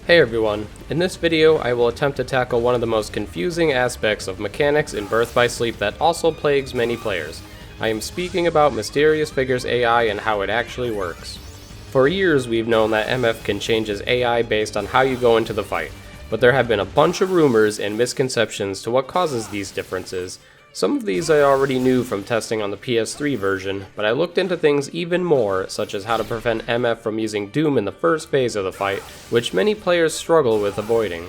Hey everyone, in this video I will attempt to tackle one of the most confusing aspects of mechanics in Birth by Sleep that also plagues many players. I am speaking about Mysterious Figures AI and how it actually works. For years we've known that MF can change its AI based on how you go into the fight, but there have been a bunch of rumors and misconceptions to what causes these differences. Some of these I already knew from testing on the PS3 version, but I looked into things even more, such as how to prevent MF from using Doom in the first phase of the fight, which many players struggle with avoiding.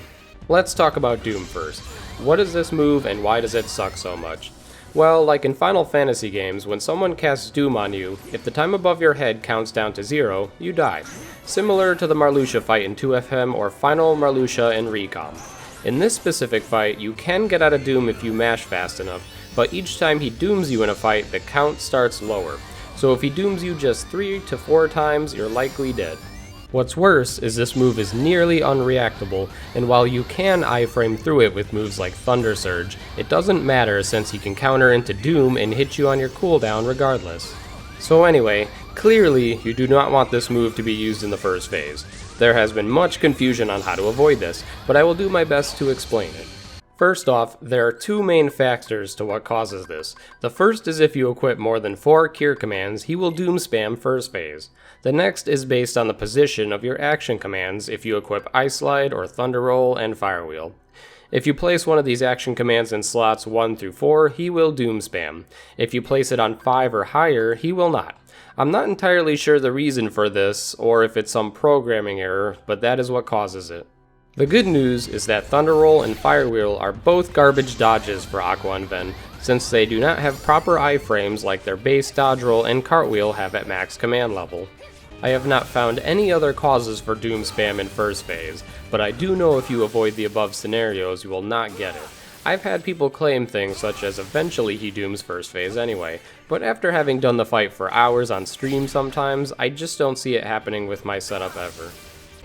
Let's talk about Doom first. What is this move and why does it suck so much? Well, like in Final Fantasy games, when someone casts Doom on you, if the time above your head counts down to 0, you die. Similar to the Marluxia fight in 2FM or Final Marluxia in Recom. In this specific fight, you can get out of Doom if you mash fast enough, but each time he dooms you in a fight, the count starts lower. So if he dooms you just 3 to 4 times, you're likely dead. What's worse is this move is nearly unreactable, and while you can iframe through it with moves like Thunder Surge, it doesn't matter since he can counter into Doom and hit you on your cooldown regardless. So anyway, clearly you do not want this move to be used in the first phase. There has been much confusion on how to avoid this, but I will do my best to explain it. First off, there are two main factors to what causes this. The first is if you equip more than 4 cure commands, he will Doom spam first phase. The next is based on the position of your action commands if you equip Ice Slide or Thunder Roll and Fire Wheel. If you place one of these action commands in slots 1 through 4, he will Doom spam. If you place it on 5 or higher, he will not. I'm not entirely sure the reason for this, or if it's some programming error, but that is what causes it. The good news is that Thunder Roll and Fire Wheel are both garbage dodges for Aqua and Ven, since they do not have proper iframes like their base dodge roll and cartwheel have at max command level. I have not found any other causes for Doom spam in first phase, but I do know if you avoid the above scenarios you will not get it. I've had people claim things such as eventually he dooms first phase anyway, but after having done the fight for hours on stream sometimes, I just don't see it happening with my setup ever.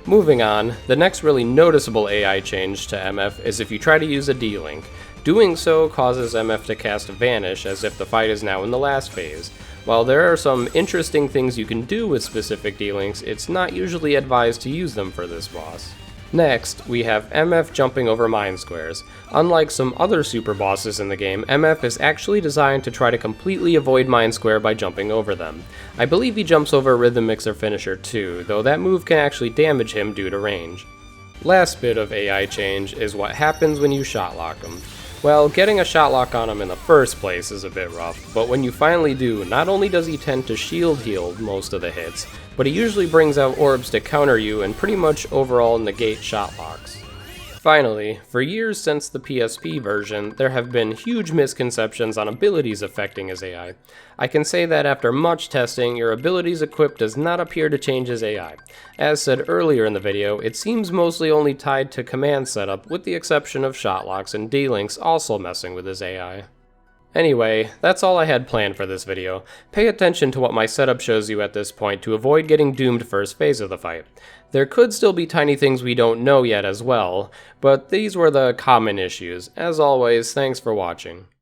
Moving on, the next really noticeable AI change to MF is if you try to use a D-Link. Doing so causes MF to cast Vanish as if the fight is now in the last phase. While there are some interesting things you can do with specific D-Links, it's not usually advised to use them for this boss. Next, we have MF jumping over Mind Squares. Unlike some other super bosses in the game, MF is actually designed to try to completely avoid Mind Square by jumping over them. I believe he jumps over Rhythm Mixer Finisher too, though that move can actually damage him due to range. Last bit of AI change is what happens when you shot lock him. Well, getting a shot lock on him in the first place is a bit rough, but when you finally do, not only does he tend to shield heal most of the hits, but he usually brings out orbs to counter you and pretty much overall negate shot locks. Finally, for years since the PSP version, there have been huge misconceptions on abilities affecting his AI. I can say that after much testing, your abilities equipped does not appear to change his AI. As said earlier in the video, it seems mostly only tied to command setup, with the exception of shot locks and D-Links also messing with his AI. Anyway, that's all I had planned for this video. Pay attention to what my setup shows you at this point to avoid getting doomed first phase of the fight. There could still be tiny things we don't know yet as well, but these were the common issues. As always, thanks for watching.